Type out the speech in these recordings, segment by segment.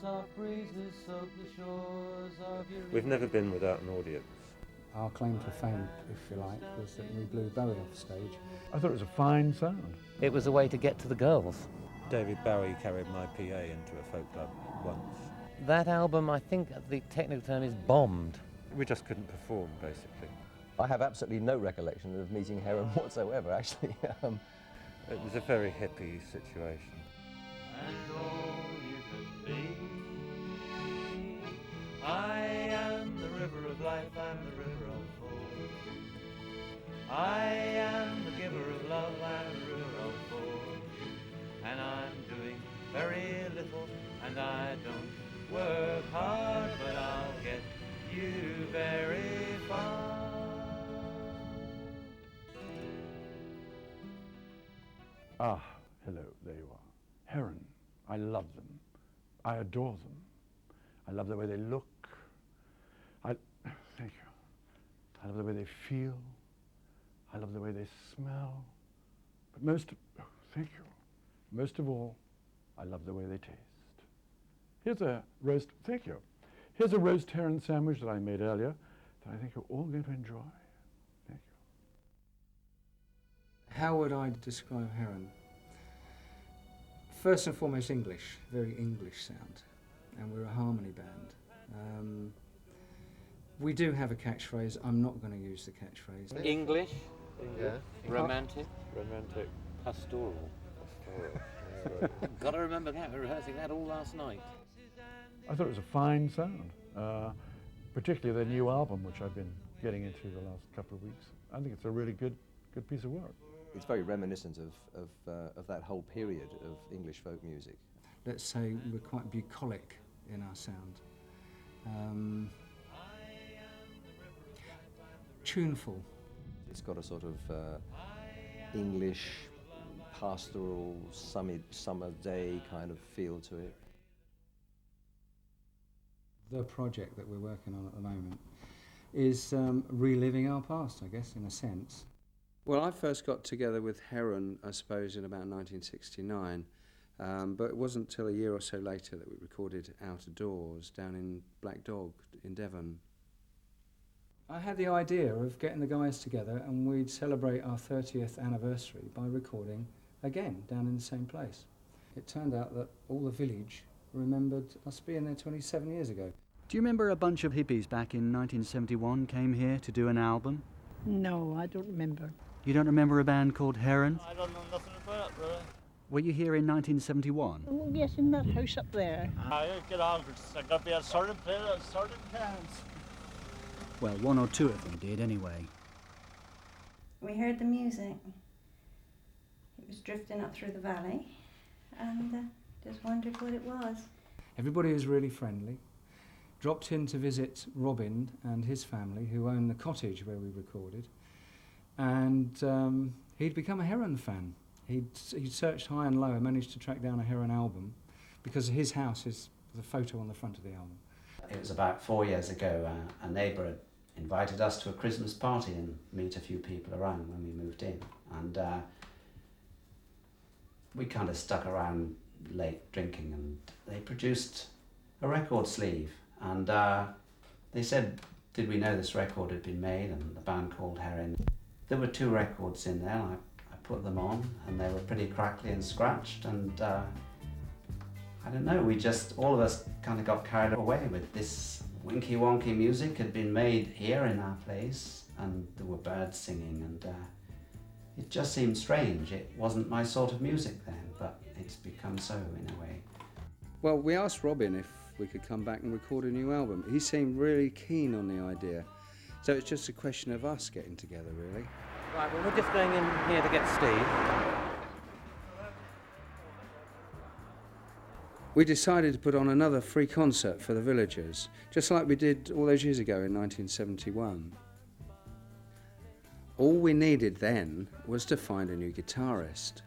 soft breezes soak the shores of your... We've never been without an audience. Our claim to fame, if you like, was that we blew Bowie off stage. I thought it was a fine sound. It was a way to get to the girls. David Bowie carried my PA into a folk club once. That album, I think the technical term is bombed. We just couldn't perform, basically. I have absolutely no recollection of meeting Heron whatsoever, actually. It was a very hippie situation. And all you can be. I am the river of life, I'm the river of fortune. I am the giver of love, I'm the river of fortune. And I'm doing very little, and I don't work hard, but I'll get you very far. Ah, hello, there you are. Heron, I love them. I adore them. I love the way they look. Thank you. I love the way they feel. I love the way they smell. But thank you. Most of all, I love the way they taste. Here's a roast, thank you. Here's a roast heron sandwich that I made earlier that I think you're all going to enjoy. Thank you. How would I describe Heron? First and foremost, English, very English sound, and we're a harmony band. We do have a catchphrase. I'm not going to use the catchphrase. English, Yeah. romantic, Romantic. pastoral. Right. Got to remember that, we were rehearsing that all last night. I thought it was a fine sound, particularly the new album, which I've been getting into the last couple of weeks. I think it's a really good piece of work. It's very reminiscent of that whole period of English folk music. Let's say we're quite bucolic in our sound. Tuneful. It's got a sort of English, pastoral, summer day kind of feel to it. The project that we're working on at the moment is reliving our past, I guess, in a sense. Well, I first got together with Heron, I suppose, in about 1969, but it wasn't until a year or so later that we recorded Out of Doors down in Black Dog in Devon. I had the idea of getting the guys together and we'd celebrate our 30th anniversary by recording again down in the same place. It turned out that all the village remembered us being there 27 years ago. Do you remember a bunch of hippies back in 1971 came here to do an album? No, I don't remember. You don't remember a band called Heron? I don't know nothing about it, really. Were you here in 1971? Oh, yes, in that house up there. I get on, I got to be a certain player at certain times. Well, one or two of them did anyway. We heard the music. It was drifting up through the valley and just wondered what it was. Everybody was really friendly. Dropped in to visit Robin and his family, who owned the cottage where we recorded. And he'd become a Heron fan. He'd searched high and low and managed to track down a Heron album because his house is the photo on the front of the album. It was about 4 years ago, a neighbour had invited us to a Christmas party and meet a few people around when we moved in. And we kind of stuck around late drinking, and they produced a record sleeve. And they said, did we know this record had been made, and the band called Heron. There were 2 records in there, and I put them on, and they were pretty crackly and scratched, and I don't know, all of us kind of got carried away with this winky wonky music had been made here in our place, and there were birds singing, and it just seemed strange. It wasn't my sort of music then, but it's become so in a way. Well, we asked Robin if we could come back and record a new album. He seemed really keen on the idea. So it's just a question of us getting together, really. Right, well, we're just going in here to get Steve. We decided to put on another free concert for the villagers, just like we did all those years ago in 1971. All we needed then was to find a new guitarist.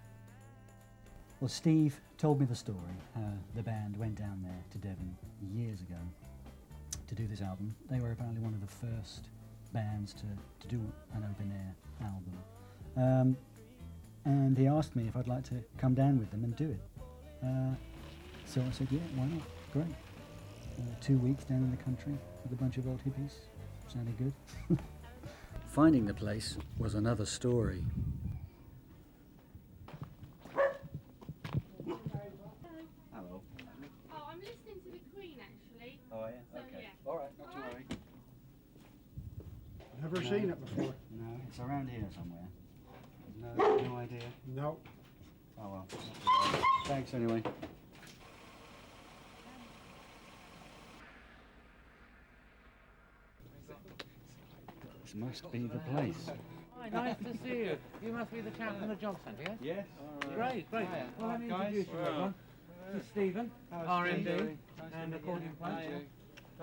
Well, Steve told me the story, how the band went down there to Devon years ago to do this album. They were apparently one of the first bands to do an open-air album. And he asked me if I'd like to come down with them and do it. So I said, yeah, why not? great. 2 weeks down in the country with a bunch of old hippies. Sounded good. Finding the place was another story. Hello. Oh, I'm listening to the Queen actually. Oh, yeah? So, Okay. yeah. All right, not to worry. Never seen it before. No, it's around here somewhere. No idea. No. Oh well. Thanks anyway. This must be the place. Hi, nice to see you. You must be the chap from the job centre, yes? Yes. Great, great. Well, let me introduce you, everyone. This is Stephen, R&D, and accordion player.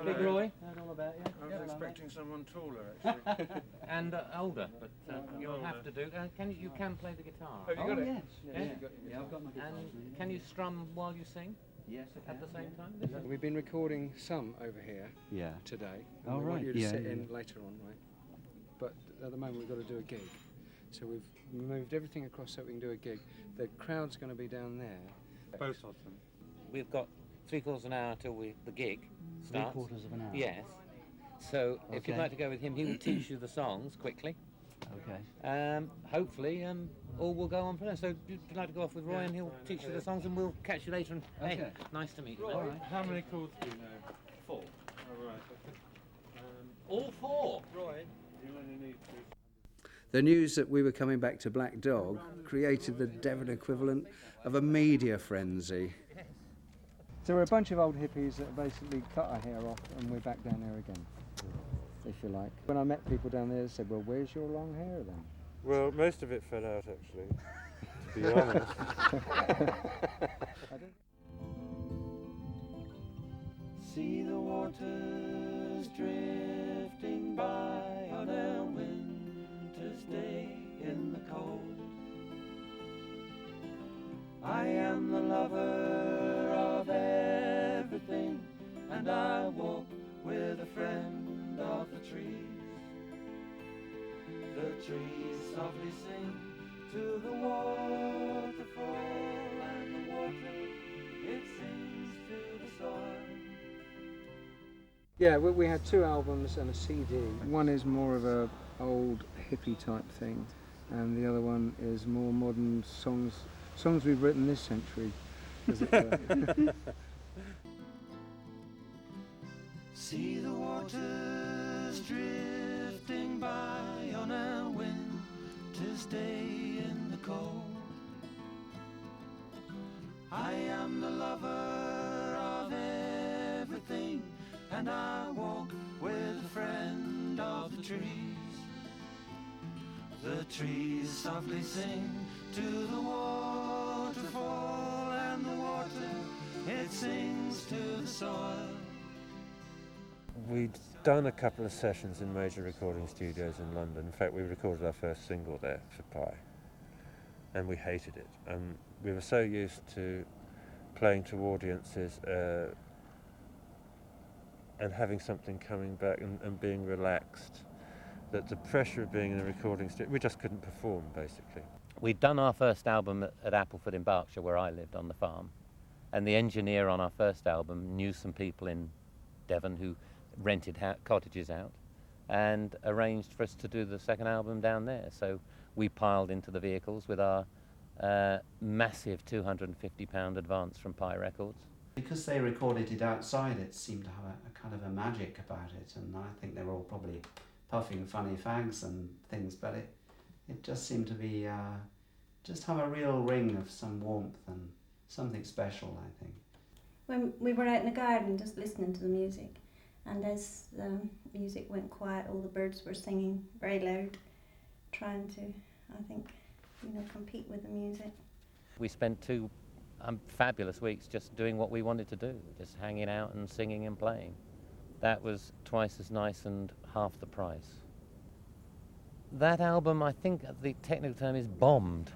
Big Roy, heard all about you. I was expecting someone taller, actually. And older, but you'll have to do. You can play the guitar. Have you got it? Yes. Yeah? Yeah, I've got my guitar. And can you strum while you sing? Yes, At the same time? We've been recording some over here Yeah. today. Oh, we want right, you to yeah, sit yeah. in later on, right? But at the moment we've got to do a gig. So we've moved everything across so we can do a gig. The crowd's going to be down there. Both of them. We've got 3/4 of an hour till the gig starts. 3/4 of an hour. Yes. So if you'd Okay. like to go with him, he will teach you the songs quickly. Okay. Hopefully, all will go on from there. So you'd like to go off with Roy and he'll teach you the songs and we'll catch you later. And hey, Okay. nice to meet you. Right. mate. How many chords do you know? 4. All right. All 4? Roy, you only need 2. The news that we were coming back to Black Dog created the Devon equivalent of a media frenzy. So we're a bunch of old hippies that basically cut our hair off and we're back down there again, if you like. When I met people down there, they said, well, where's your long hair then? Well, most of it fell out, actually, to be honest. See the waters drifting by on a winter's day in the cold. I am the lover of everything, and I walk with a friend of the trees. The trees softly sing to the waterfall, and the water, it sings to the soil. Yeah, we had 2 albums and a CD. One is more of a old hippie type thing, and the other one is more modern songs we've written this century, as it were. See the waters drifting by on a winter's day in the cold. I am the lover of everything, and I walk with a friend of the trees. The trees softly sing to the waterfall, and the water, it sings to the soil. We'd done a couple of sessions in major recording studios in London. In fact, we recorded our first single there for Pi, and we hated it. We were so used to playing to audiences and having something coming back and being relaxed, that the pressure of being in a recording studio, we just couldn't perform, basically. We'd done our first album at Appleford in Berkshire, where I lived on the farm, and the engineer on our first album knew some people in Devon who rented cottages out and arranged for us to do the second album down there. So we piled into the vehicles with our massive £250 advance from Pi Records. Because they recorded it outside, it seemed to have a kind of a magic about it, and I think they were all probably puffing funny fags and things, but it just seemed to be just have a real ring of some warmth and something special, I think. When we were out in the garden just listening to the music, and as the music went quiet, all the birds were singing very loud, trying to, I think, compete with the music. We spent 2 fabulous weeks just doing what we wanted to do, just hanging out and singing and playing. That was twice as nice and half the price. That album, I think the technical term is bombed.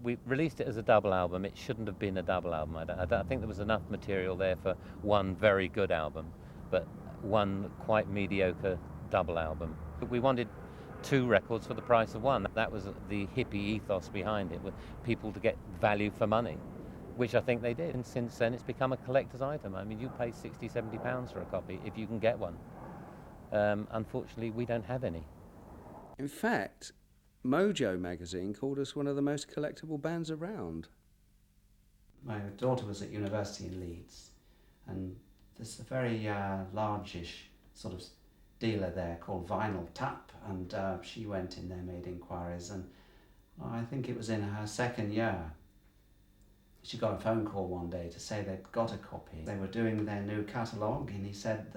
We released it as a double album. It shouldn't have been a double album. I don't think there was enough material there for one very good album, but one quite mediocre double album. We wanted 2 records for the price of one. That was the hippie ethos behind it, with people to get value for money. which I think they did. And since then, it's become a collector's item. I mean, you pay £60, £70 for a copy if you can get one. Unfortunately, we don't have any. In fact, Mojo magazine called us one of the most collectible bands around. My daughter was at university in Leeds, and there's a very largish sort of dealer there called Vinyl Tap, and she went in there, made inquiries, and I think it was in her second year. She got a phone call one day to say they'd got a copy. They were doing their new catalogue, and he said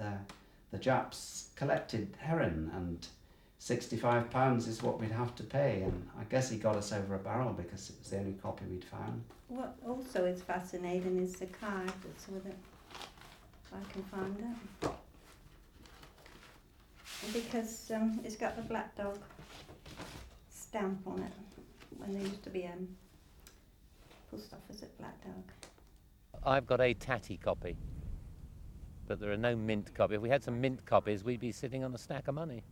the Japs collected Heron, and £65 is what we'd have to pay, and I guess he got us over a barrel because it was the only copy we'd found. What also is fascinating is the card that's with it, if I can find it. Because it's got the Black Dog stamp on it, when there used to be a post office at Black Dog. I've got a tatty copy, but there are no mint copies. If we had some mint copies, we'd be sitting on a stack of money.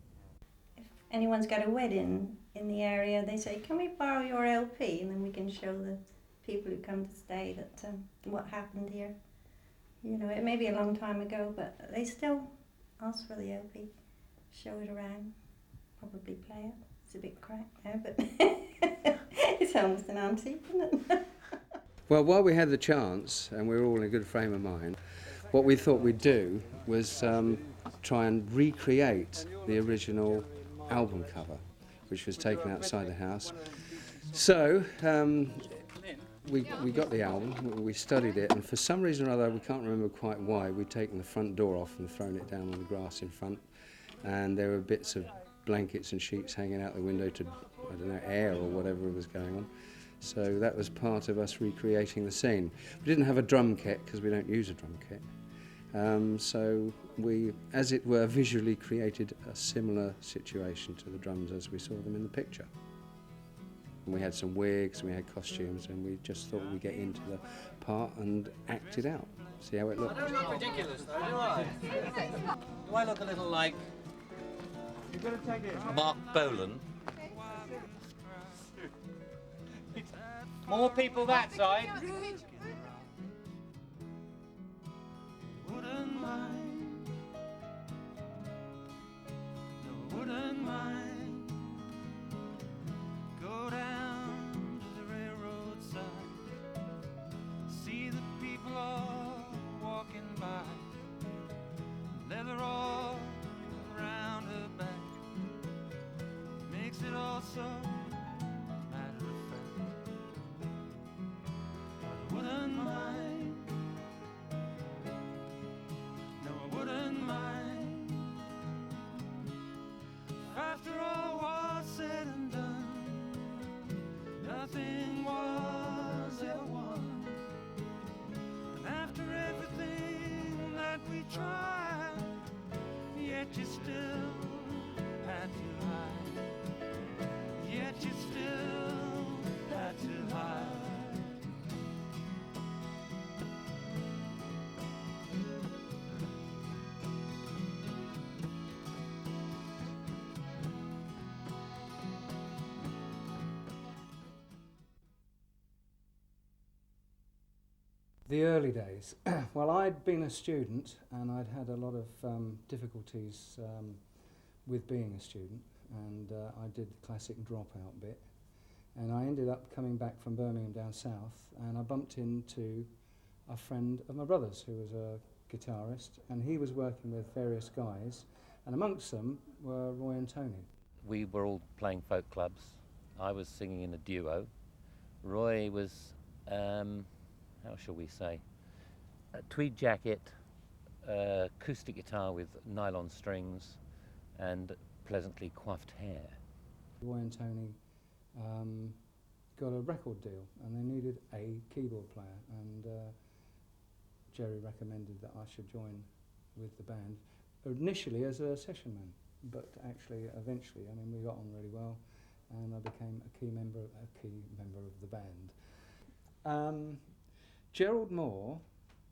Anyone's got a wedding in the area, they say, can we borrow your LP? And then we can show the people who come to stay that what happened here. You know, it may be a long time ago, but they still ask for the LP, show it around, probably play it. It's a bit cracked now, but it's almost an antique, isn't it? Well, while we had the chance, and we were all in a good frame of mind, what we thought we'd do was try and recreate the original album cover, which was taken outside the house. So we got the album, we studied it, and for some reason or other, we can't remember quite why, we'd taken the front door off and thrown it down on the grass in front, and there were bits of blankets and sheets hanging out the window to, I don't know, air or whatever was going on. So that was part of us recreating the scene. We didn't have a drum kit because we don't use a drum kit. So we, as it were, visually created a similar situation to the drums as we saw them in the picture. And we had some wigs, we had costumes, and we just thought we'd get into the part and act it out, see how it looked. I don't look ridiculous though, do I? Do I look a little like Mark Bolan? More people that side. Wouldn't mind, no, wouldn't mind. Go down to the railroad side, see the people all walking by. Leather all around her back, makes it all so matter of fact. I wouldn't mind. Wouldn't mind. After all was said and done, nothing was ever won. And after everything that we tried, yet you still had to hide. Yet you still had to hide. The early days. Well, I'd been a student and I'd had a lot of difficulties with being a student, and I did the classic dropout bit, and I ended up coming back from Birmingham down south, and I bumped into a friend of my brother's who was a guitarist, and he was working with various guys, and amongst them were Roy and Tony. We were all playing folk clubs. I was singing in a duo. Roy was how shall we say, a tweed jacket, acoustic guitar with nylon strings, and pleasantly coiffed hair. Roy and Tony got a record deal, and they needed a keyboard player, and Jerry recommended that I should join with the band, initially as a session man, but actually eventually, I mean, we got on really well, and I became a key member of the band. Gerald Moore,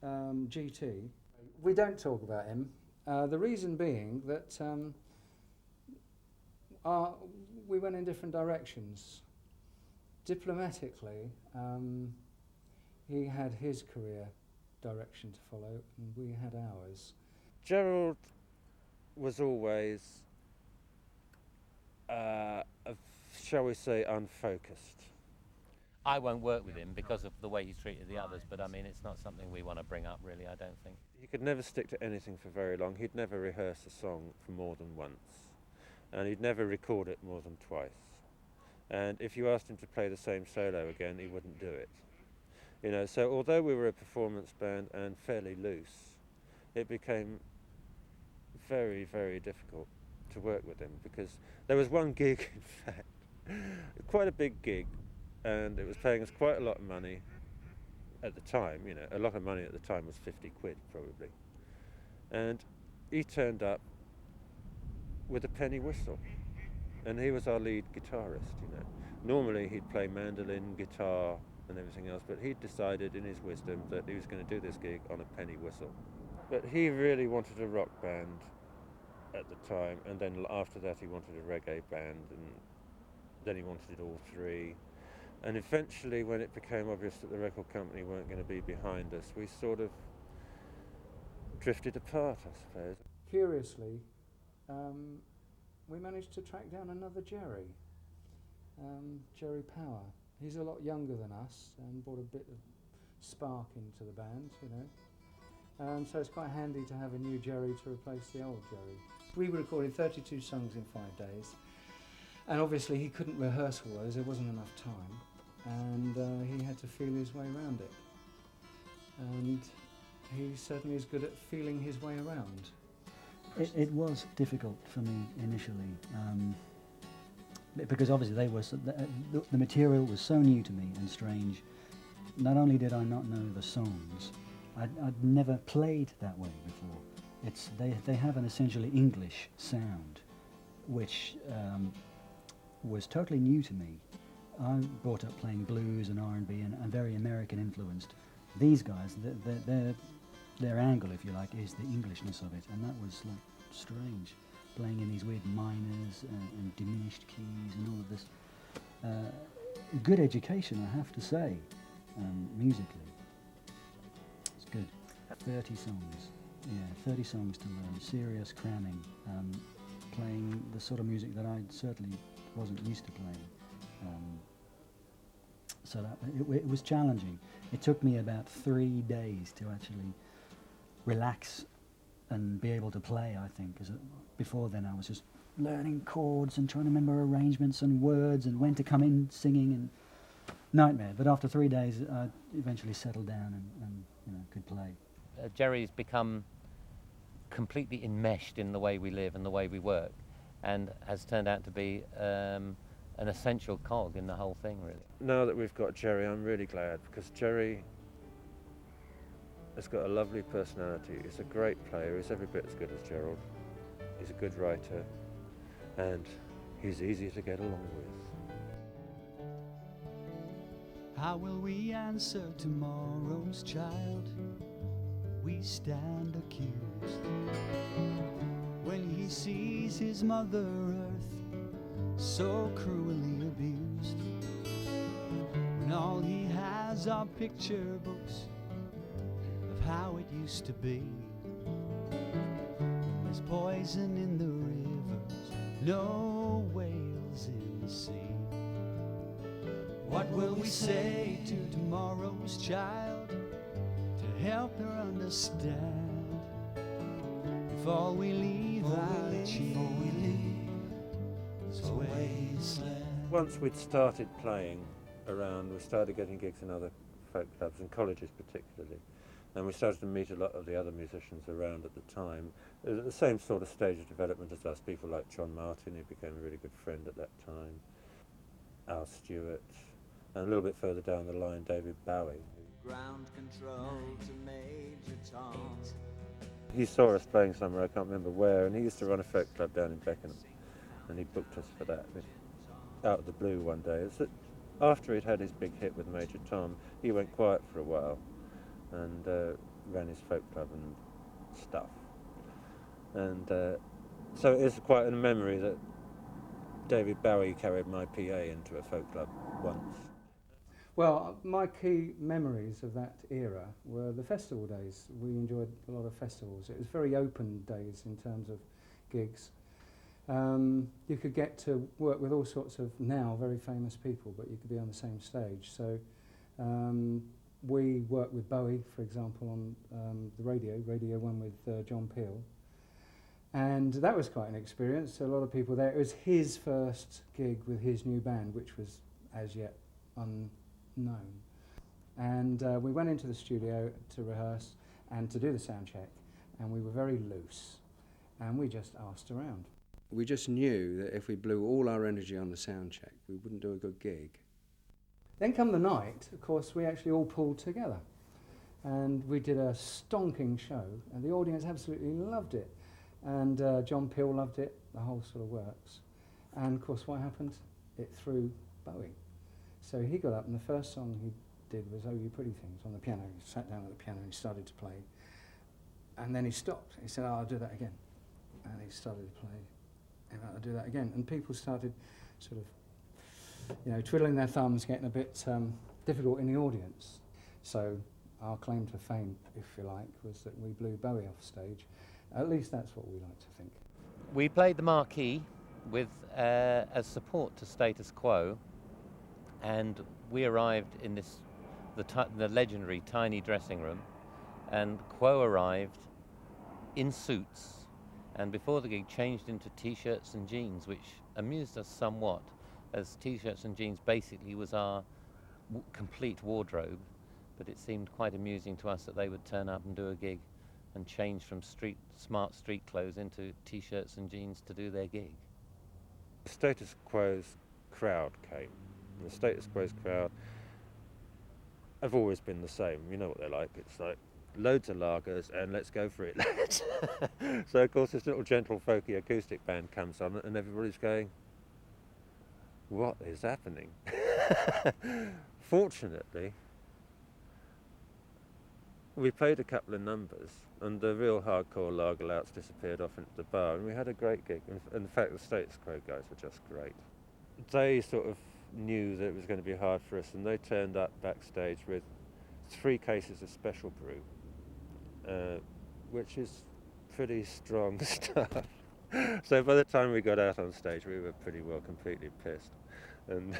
GT, we don't talk about him. The reason being that we went in different directions. Diplomatically, He had his career direction to follow, and we had ours. Gerald was always, shall we say, unfocused. I won't work with him because of the way he's treated the others, but I mean, it's not something we want to bring up, really, I don't think. He could never stick to anything for very long. He'd never rehearse a song for more than once, and he'd never record it more than twice. And if you asked him to play the same solo again, he wouldn't do it. You know, so although we were a performance band and fairly loose, it became very, very difficult to work with him, because there was one gig, in fact, quite a big gig, and it was paying us quite a lot of money at the time. You know, a lot of money at the time was 50 quid probably. And he turned up with a penny whistle, and he was our lead guitarist, you know. Normally he'd play mandolin, guitar and everything else, but he'd decided in his wisdom that he was going to do this gig on a penny whistle. But he really wanted a rock band at the time, and then after that he wanted a reggae band, and then he wanted all three. And eventually, when it became obvious that the record company weren't going to be behind us, we sort of drifted apart, I suppose. Curiously, we managed to track down another Jerry, Jerry Power. He's a lot younger than us and brought a bit of spark into the band, you know. So it's quite handy to have a new Jerry to replace the old Jerry. We recorded 32 songs in 5 days, and obviously he couldn't rehearse all those, there wasn't enough time, and he had to feel his way around it. And he certainly is good at feeling his way around. It was difficult for me initially, because obviously the material was so new to me and strange. Not only did I not know the songs, I'd never played that way before. They have an essentially English sound, which was totally new to me. I brought up playing blues and R&B and very American influenced. These guys, their angle, if you like, is the Englishness of it, and that was like strange, playing in these weird minors and diminished keys and all of this. Good education, I have to say, musically. It's good. 30 songs. Yeah, 30 songs to learn, serious cramming, playing the sort of music that I certainly wasn't used to playing. So that it was challenging. It took me about 3 days to actually relax and be able to play, I think, because before then I was just learning chords and trying to remember arrangements and words and when to come in singing, and nightmare. But after 3 days I eventually settled down and you know, could play. Jerry's become completely enmeshed in the way we live and the way we work, and has turned out to be an essential cog in the whole thing, really. Now that we've got Jerry, I'm really glad, because Jerry has got a lovely personality. He's a great player. He's every bit as good as Gerald. He's a good writer, and he's easy to get along with. How will we answer tomorrow's child? We stand accused when he sees his Mother Earth so cruelly abused, when all he has are picture books of how it used to be, when there's poison in the rivers, no whales in the sea. What will we say to tomorrow's child to help her understand, if all we leave our children is a wasteland? Once we'd started playing around, we started getting gigs in other folk clubs and colleges particularly, and we started to meet a lot of the other musicians around at the time. It was at the same sort of stage of development as us, people like John Martin, who became a really good friend at that time, Al Stewart, and a little bit further down the line, David Bowie. Ground control to Major Tom. He saw us playing somewhere, I can't remember where, and he used to run a folk club down in Beckenham, and he booked us for that out of the blue one day. After he'd had his big hit with Major Tom, he went quiet for a while and ran his folk club and stuff. And so it is quite a memory that David Bowie carried my PA into a folk club once. Well, my key memories of that era were the festival days. We enjoyed a lot of festivals. It was very open days in terms of gigs. You could get to work with all sorts of now very famous people, but you could be on the same stage. So we worked with Bowie, for example, on the Radio 1 with John Peel. And that was quite an experience. A lot of people there. It was his first gig with his new band, which was as yet unknown. And we went into the studio to rehearse and to do the sound check, and we were very loose, and we just asked around. We just knew that if we blew all our energy on the sound check, we wouldn't do a good gig. Then come the night, of course, we actually all pulled together, and we did a stonking show, and the audience absolutely loved it. And John Peel loved it, the whole sort of works. And of course, what happened? It threw Bowie. So he got up, and the first song he did was "Oh You Pretty Things" on the piano. He sat down at the piano and he started to play. And then he stopped. He said, "Oh, I'll do that again." And he started to play, and I'll do that again. And people started sort of, twiddling their thumbs, getting a bit difficult in the audience. So our claim to fame, if you like, was that we blew Bowie off stage. At least that's what we like to think. We played the marquee with as support to Status Quo, and we arrived in the legendary tiny dressing room, and Quo arrived in suits, and before the gig changed into t-shirts and jeans, which amused us somewhat, as t-shirts and jeans basically was our complete wardrobe, but it seemed quite amusing to us that they would turn up and do a gig and change from smart street clothes into t-shirts and jeans to do their gig. The Status Quo's crowd came. And the Status Quo's crowd have always been the same. You know what they're like. It's like loads of lagers and let's go for it, lads. So of course this little gentle folky acoustic band comes on and everybody's going, what is happening? Fortunately, we played a couple of numbers and the real hardcore lager louts disappeared off into the bar, and we had a great gig. And in fact, the Status Quo guys were just great. They sort of knew that it was going to be hard for us, and they turned up backstage with 3 cases of special brew, which is pretty strong stuff. So by the time we got out on stage, we were pretty well completely pissed. And,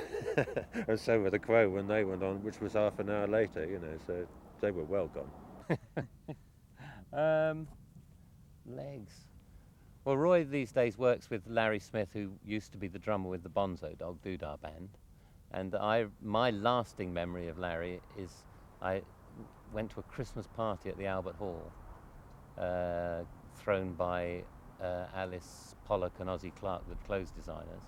and so were the Quo when they went on, which was half an hour later, so they were well gone. Legs. Well, Roy these days works with Larry Smith, who used to be the drummer with the Bonzo Dog Doodah Band. And my lasting memory of Larry is I went to a Christmas party at the Albert Hall, thrown by Alice Pollock and Ozzie Clark, the clothes designers.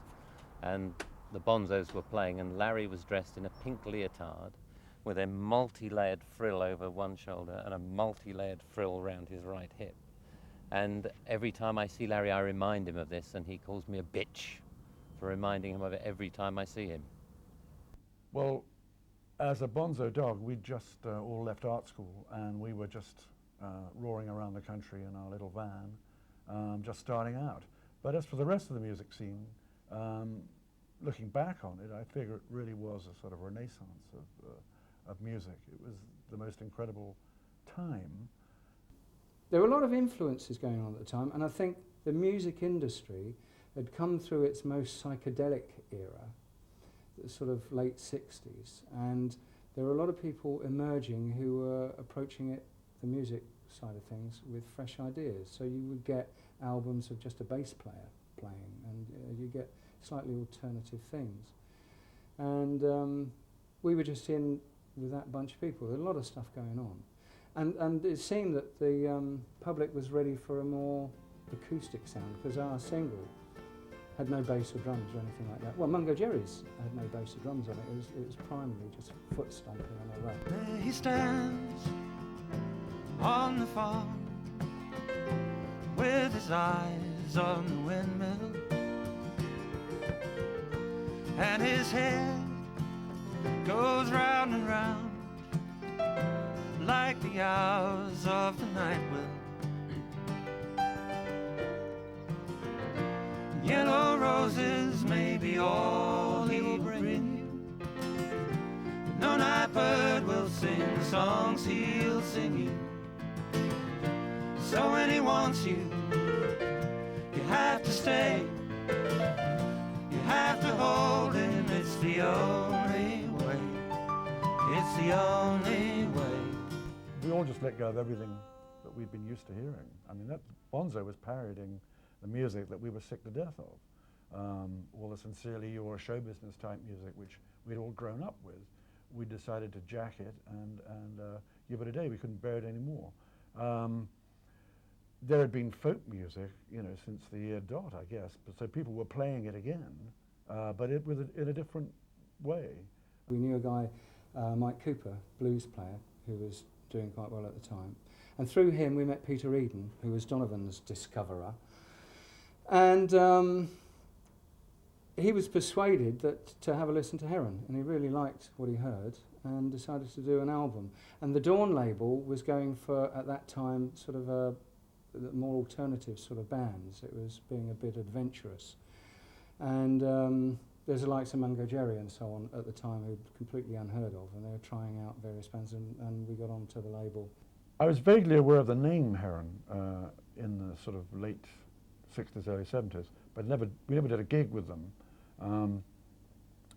And the Bonzos were playing, and Larry was dressed in a pink leotard with a multi-layered frill over one shoulder and a multi-layered frill around his right hip. And every time I see Larry, I remind him of this, and he calls me a bitch for reminding him of it every time I see him. Well, as a Bonzo Dog, we just all left art school, and we were just roaring around the country in our little van, just starting out. But as for the rest of the music scene, looking back on it, I figure it really was a sort of renaissance of music. It was the most incredible time. There were a lot of influences going on at the time, and I think the music industry had come through its most psychedelic era, the sort of late 60s, and there were a lot of people emerging who were approaching it, the music side of things, with fresh ideas. So you would get albums of just a bass player playing, and you get slightly alternative things. And we were just in with that bunch of people. There was a lot of stuff going on. And it seemed that the public was ready for a more acoustic sound, because our single had no bass or drums or anything like that. Well, Mungo Jerry's had no bass or drums on it. It was primarily just foot stomping on a rap. There he stands on the farm with his eyes on the windmill, and his head goes round and round like the hours of the night will. Yellow roses may be all he will bring you. No one-eyed bird will sing the songs he'll sing you. So when he wants you, you have to stay. You have to hold him, it's the only way. It's the only way. We all just let go of everything that we'd been used to hearing. I mean, that Bonzo was parodying the music that we were sick to death of. All the Sincerely Your show business type music, which we'd all grown up with. We decided to jack it and give it a day. We couldn't bear it anymore. There had been folk music, you know, since the year dot, I guess. But so people were playing it again, but it was in a different way. We knew a guy, Mike Cooper, blues player, who was doing quite well at the time. And through him we met Peter Eden, who was Donovan's discoverer. And he was persuaded to have a listen to Heron, and he really liked what he heard and decided to do an album. And the Dawn label was going for, at that time, sort of a more alternative sort of bands. It was being a bit adventurous. And there's the likes of Mungo Jerry and so on at the time who were completely unheard of, and they were trying out various bands, and we got onto the label. I was vaguely aware of the name Heron in the sort of late 60s, early 70s, but we never did a gig with them.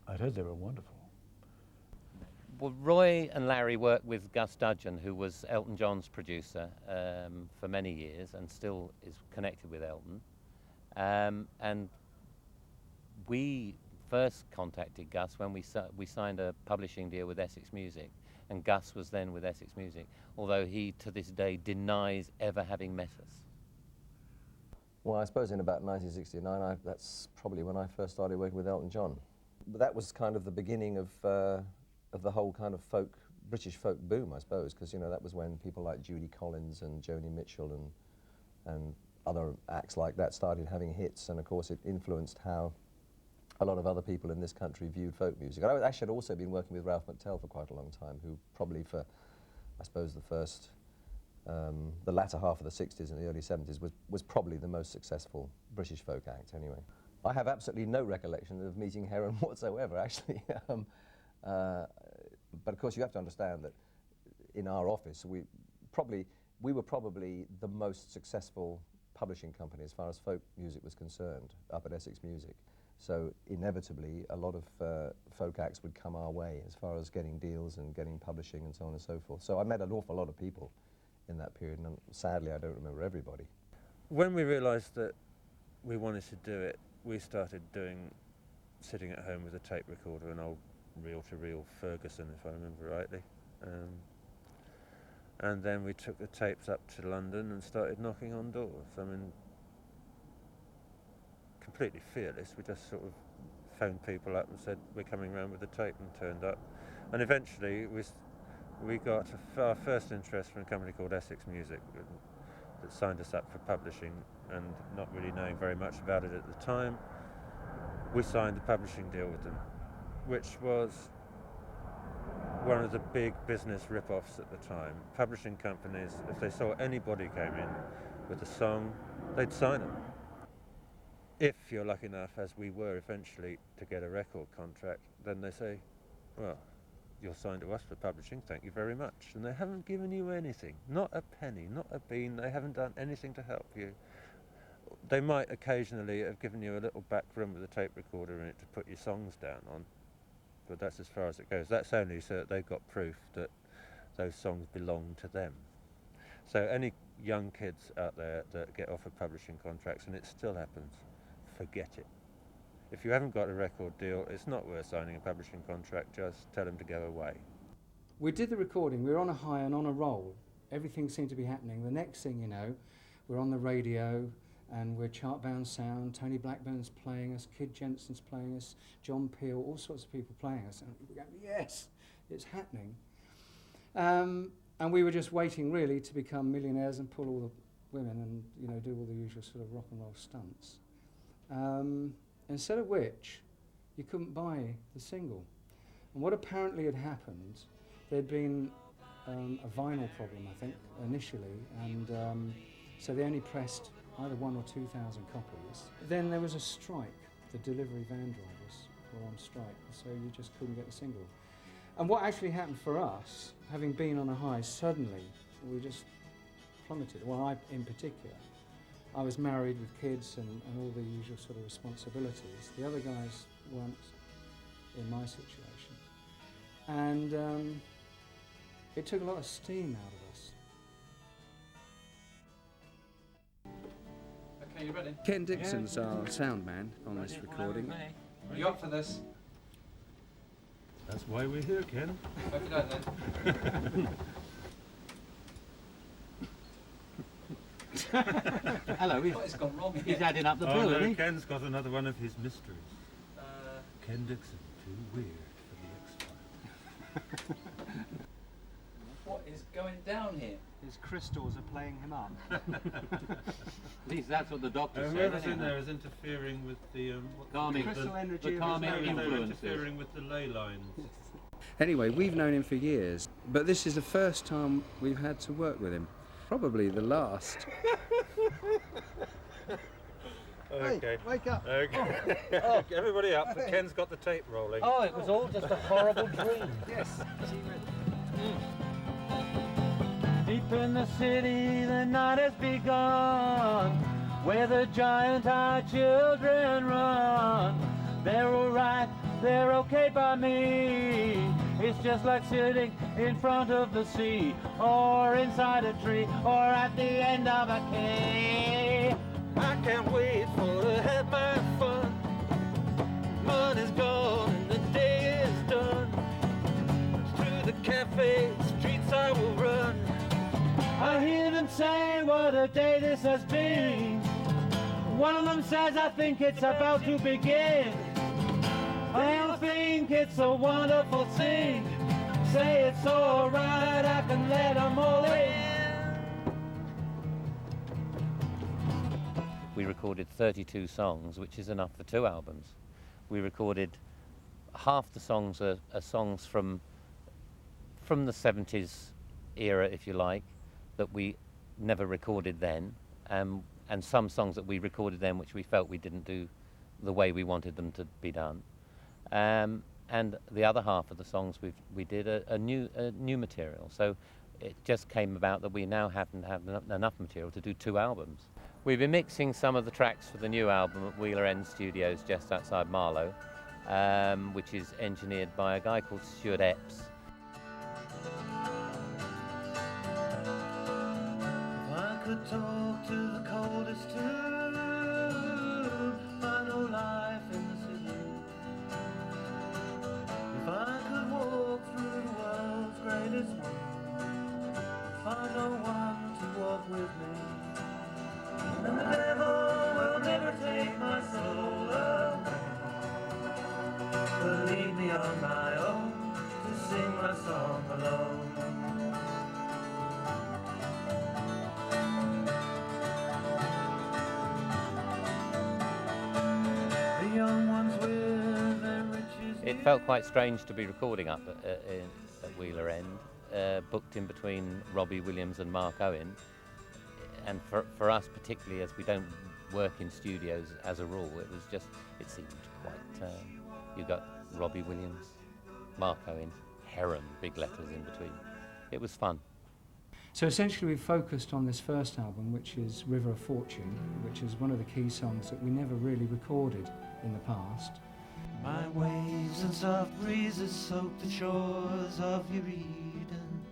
I'd heard they were wonderful. Well, Roy and Larry worked with Gus Dudgeon, who was Elton John's producer for many years and still is connected with Elton. And we first contacted Gus when we signed a publishing deal with Essex Music, and Gus was then with Essex Music, although he to this day denies ever having met us. Well, I suppose in about 1969, that's probably when I first started working with Elton John. But that was kind of the beginning of the whole kind of British folk boom, I suppose, because, you know, that was when people like Judy Collins and Joni Mitchell and other acts like that started having hits, and of course it influenced how a lot of other people in this country viewed folk music. I actually had also been working with Ralph McTell for quite a long time, who probably for, I suppose, the latter half of the 60s and the early 70s was probably the most successful British folk act anyway. I have absolutely no recollection of meeting Heron whatsoever, actually. But of course you have to understand that in our office we were probably the most successful publishing company as far as folk music was concerned up at Essex Music. So inevitably a lot of folk acts would come our way as far as getting deals and getting publishing and so on and so forth. So I met an awful lot of people in that period, and sadly I don't remember everybody. When we realised that we wanted to do it, we started sitting at home with a tape recorder, an old reel-to-reel Ferguson, if I remember rightly. And then we took the tapes up to London and started knocking on doors. I mean, completely fearless. We just sort of phoned people up and said, we're coming round with the tape, and turned up. And eventually we got our first interest from a company called Essex Music that signed us up for publishing, and not really knowing very much about it at the time, we signed a publishing deal with them, which was one of the big business rip-offs at the time. Publishing companies, if they saw anybody came in with a song, they'd sign them. If you're lucky enough, as we were eventually, to get a record contract, then they say, well, you're signed to us for publishing, thank you very much. And they haven't given you anything, not a penny, not a bean. They haven't done anything to help you. They might occasionally have given you a little back room with a tape recorder in it to put your songs down on, but that's as far as it goes. That's only so that they've got proof that those songs belong to them. So any young kids out there that get offered publishing contracts, and it still happens, forget it. If you haven't got a record deal, it's not worth signing a publishing contract, just tell them to go away. We did the recording, we were on a high and on a roll. Everything seemed to be happening. The next thing you know, we're on the radio and we're chart-bound sound. Tony Blackburn's playing us, Kid Jensen's playing us, John Peel, all sorts of people playing us. And we go, yes, it's happening. And we were just waiting really to become millionaires and pull all the women and, you know, do all the usual sort of rock and roll stunts. Instead of which, you couldn't buy the single. And what apparently had happened, there'd been a vinyl problem, I think, initially, and so they only pressed either 1,000 or 2,000 copies. Then there was a strike. The delivery van drivers were on strike, so you just couldn't get the single. And what actually happened for us, having been on a high, suddenly we just plummeted. Well, I in particular. I was married with kids and all the usual sort of responsibilities. The other guys weren't in my situation. And it took a lot of steam out of us. Okay, you ready? Ken Dixon's our sound man on this recording. Are you up for this? That's why we're here, Ken. Hope you don't then. Hello, What has gone wrong he's here? adding up the Oh, bill, no, isn't he? Ken's got another one of his mysteries. Uh, Ken Dixon, too weird for the X-Files. What is going down here? His crystals are playing him up. At least that's what the doctor said. Whoever's isn't in it? there is interfering with the Calming. Crystal energy the of calming his they're influences. interfering with the ley lines. Anyway, we've known him for years, but this is the first time we've had to work with him. Probably the last. Okay. Hey, wake up. Okay. Oh, everybody up. Ken's got the tape rolling. Oh, it was all just a horrible dream. Yes. Deep in the city, the night has begun, where the giant-eyed children run. They're alright, they're okay by me. It's just like sitting in front of the sea, or inside a tree, or at the end of a quay. I can't wait for to have my fun. Money's gone and the day is done. Through the cafe streets I will run. I hear them say what a day this has been. One of them says I think it's about to begin. I all think it's a wonderful thing. Say it's alright, I can let them all in. We recorded 32 songs, which is enough for 2 albums. We recorded half the songs are songs from the 70s era, if you like, that we never recorded then, and some songs that we recorded then which we felt we didn't do the way we wanted them to be done. And the other half of the songs we did a new material. So it just came about that we now happen to have enough material to do 2 albums. We've been mixing some of the tracks for the new album at Wheeler End Studios just outside Marlow, which is engineered by a guy called Stuart Epps. If I could talk to the coldest tune, find no life in the city. If I could walk through the world's greatest one, find no one to walk with me. And the devil will never take my soul away, but leave me on my own to sing my song alone. The young ones with their riches. It felt quite strange to be recording up at Wheeler End, booked in between Robbie Williams and Mark Owen. And for us particularly, as we don't work in studios as a rule, it seemed quite, you got Robbie Williams, Mark Owen, Heron, big letters in between. It was fun. So essentially we focused on this first album, which is River of Fortune, which is one of the key songs that we never really recorded in the past. My waves and soft breezes soak the shores of your Eden.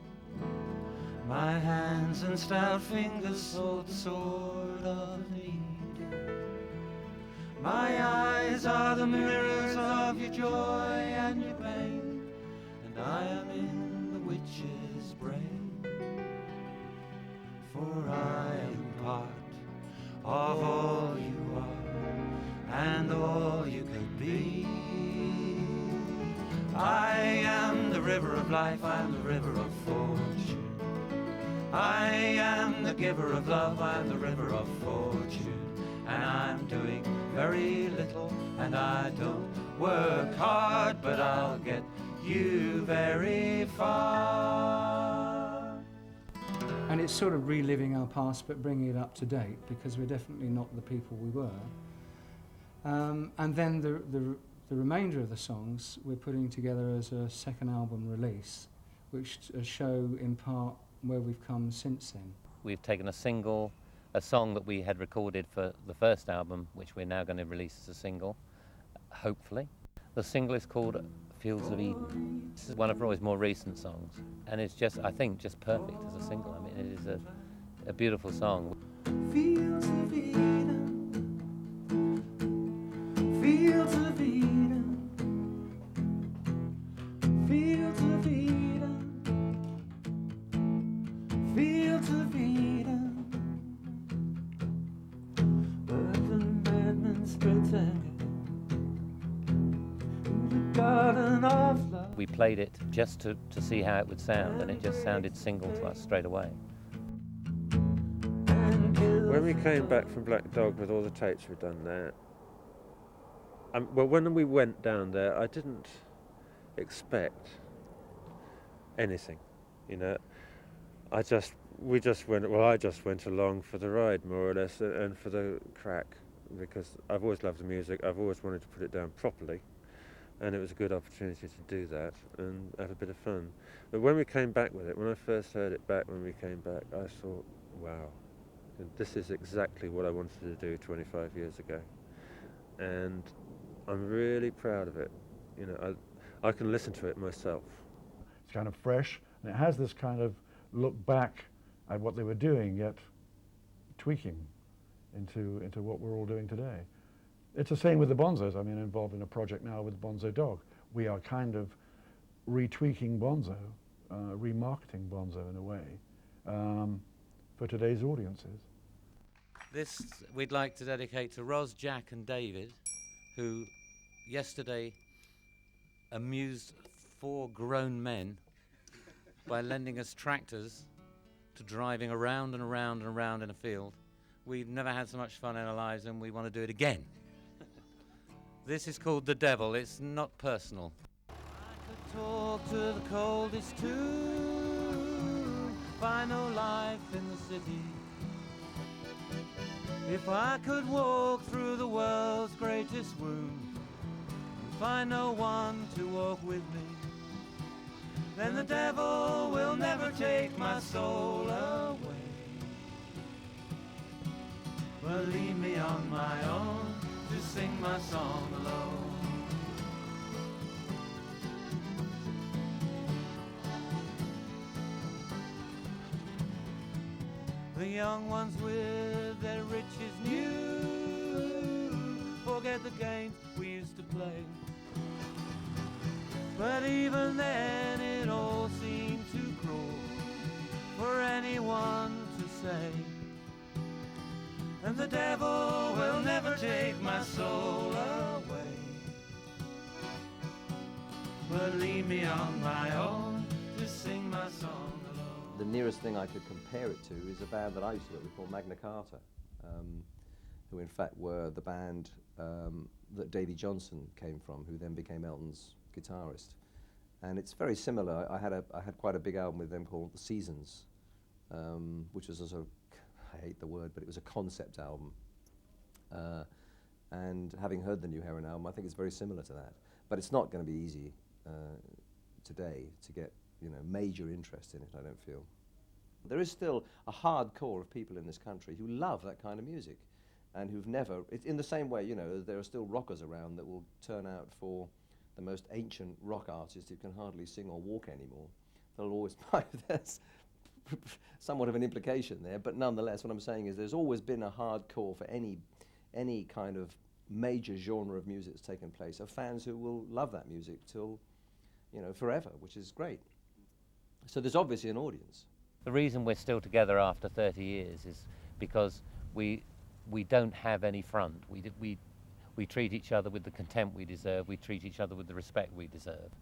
My hands and stout fingers hold the sword of Eden. My eyes are the mirrors of your joy and your pain, and I am in the witch's brain. For I am part of all you are and all you could be. I am the river of life, I'm the river of fortune. I am the giver of love, I'm the river of fortune. And I'm doing very little, and I don't work hard, but I'll get you very far. And it's sort of reliving our past but bringing it up to date, because we're definitely not the people we were. And then the The remainder of the songs we're putting together as a second album release, which show in part where we've come since then. We've taken a single, a song that we had recorded for the first album, which we're now going to release as a single, hopefully. The single is called Fields of Eden. This is one of Roy's more recent songs, and it's just, I think, just perfect as a single. I mean, it is a beautiful song. Fields of Eden, fields of Eden, fields of Eden, fields of Eden. Earth and Redmond spreads anger, the garden of love. We played it just to see how it would sound, and it just sounded single to us straight away. When we came back from Black Dog with all the tapes we'd done there, well, when we went down there, I didn't expect anything, you know. I just went along for the ride, more or less, and for the crack, because I've always loved the music. I've always wanted to put it down properly, and it was a good opportunity to do that and have a bit of fun. But when we came back with it, when I first heard it back when we came back, I thought, wow, this is exactly what I wanted to do 25 years ago. And I'm really proud of it. You know, I can listen to it myself. It's kind of fresh, and it has this kind of look back at what they were doing, yet tweaking into what we're all doing today. It's the same with the Bonzos. I mean, involved in a project now with Bonzo Dog. We are kind of retweaking Bonzo, remarketing Bonzo in a way, for today's audiences. This we'd like to dedicate to Ros, Jack and David, who yesterday amused 4 grown men by lending us tractors to driving around and around and around in a field. We've never had so much fun in our lives, and we want to do it again. This is called The Devil. It's not personal. I could talk to the coldest too, find no life in the city. If I could walk through the world's greatest wound and find no one to walk with me, then the devil will never take my soul away. But leave me on my own to sing my song alone. The young ones with their riches new forget the games we used to play. But even then it all seemed too cruel for anyone to say. And the devil will never take my soul away. But leave me on my own to sing my song alone. The nearest thing I could compare it to is a band that I used to work with called Magna Carta, who in fact were the band that Davy Johnson came from, who then became Elton's guitarist. And it's very similar. I had quite a big album with them called The Seasons, which was a sort of, I hate the word, but it was a concept album. And having heard the new Heron album, I think it's very similar to that. But it's not going to be easy today to get, you know, major interest in it, I don't feel. There is still a hardcore of people in this country who love that kind of music and who've never, in the same way, you know, there are still rockers around that will turn out for the most ancient rock artist who can hardly sing or walk anymore. They'll always, there's somewhat of an implication there, but nonetheless what I'm saying is there's always been a hardcore for any kind of major genre of music that's taken place, of fans who will love that music till, you know, forever, which is great. So there's obviously an audience. The reason we're still together after 30 years is because we don't have any front. We treat each other with the contempt we deserve. We treat each other with the respect we deserve.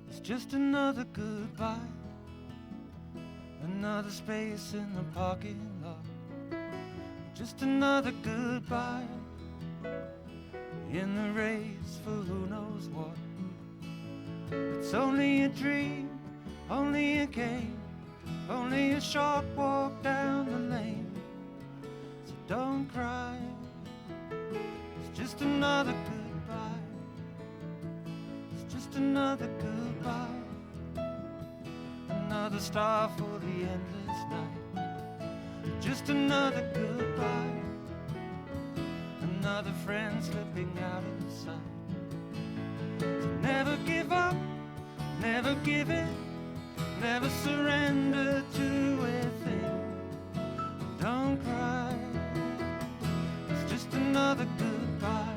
It's just another goodbye, another space in the parking lot. Just another goodbye in the race for who knows what. It's only a dream, only a game, only a short walk down the lane. So don't cry, it's just another goodbye. It's just another goodbye. Another star for the endless night. Just another goodbye. Another friend slipping out of sight. So never give up, never give in, never surrender to a thing. Don't cry, it's just another goodbye.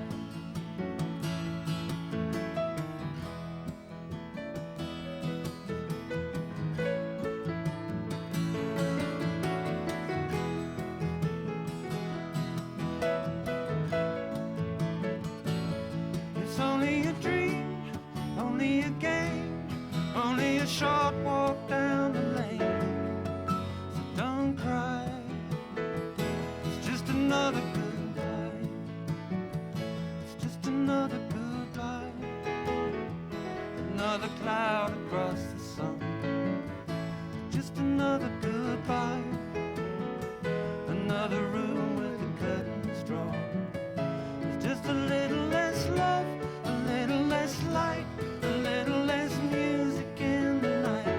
It's only a dream, only a game, only a short walk down the lane. So don't cry, it's just another goodbye. It's just another goodbye. Another cloud across the sun. Just another goodbye. Another room with the curtains drawn. It's just a little less love, a little less light, a little less music in the night.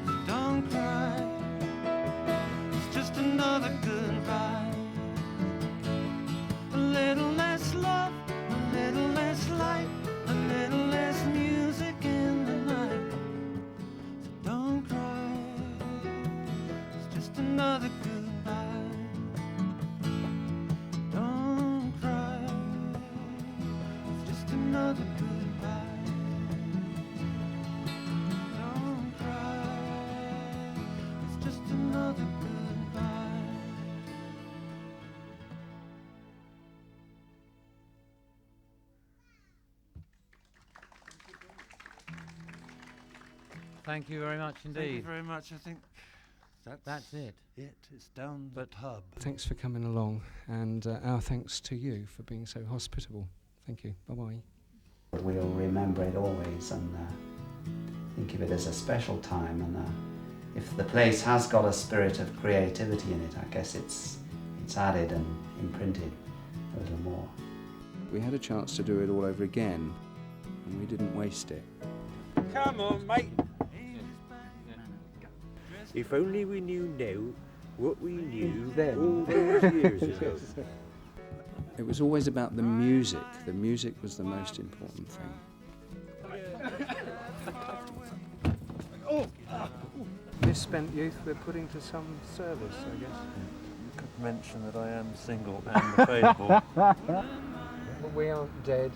So don't cry, it's just another goodbye. A little less love, a little less light, a little less music in the night. So don't cry, it's just another goodbye. Don't cry, it's just another goodbye. Don't cry, it's just another goodbye. Thank you very much indeed. Thank you very much. I think That's it. It's down the tub. Thanks for coming along, and our thanks to you for being so hospitable. Thank you. Bye-bye. We'll remember it always and think of it as a special time. And if the place has got a spirit of creativity in it, I guess it's added and imprinted a little more. We had a chance to do it all over again, and we didn't waste it. Come on, mate. If only we knew now what we knew Then. all those years ago. It was always about the music. The music was the most important thing. Misspent youth we're putting to some service, I guess. You could mention that I am single and available. But we aren't dead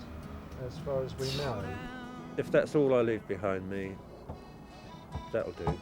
as far as we know. If that's all I leave behind me, that'll do.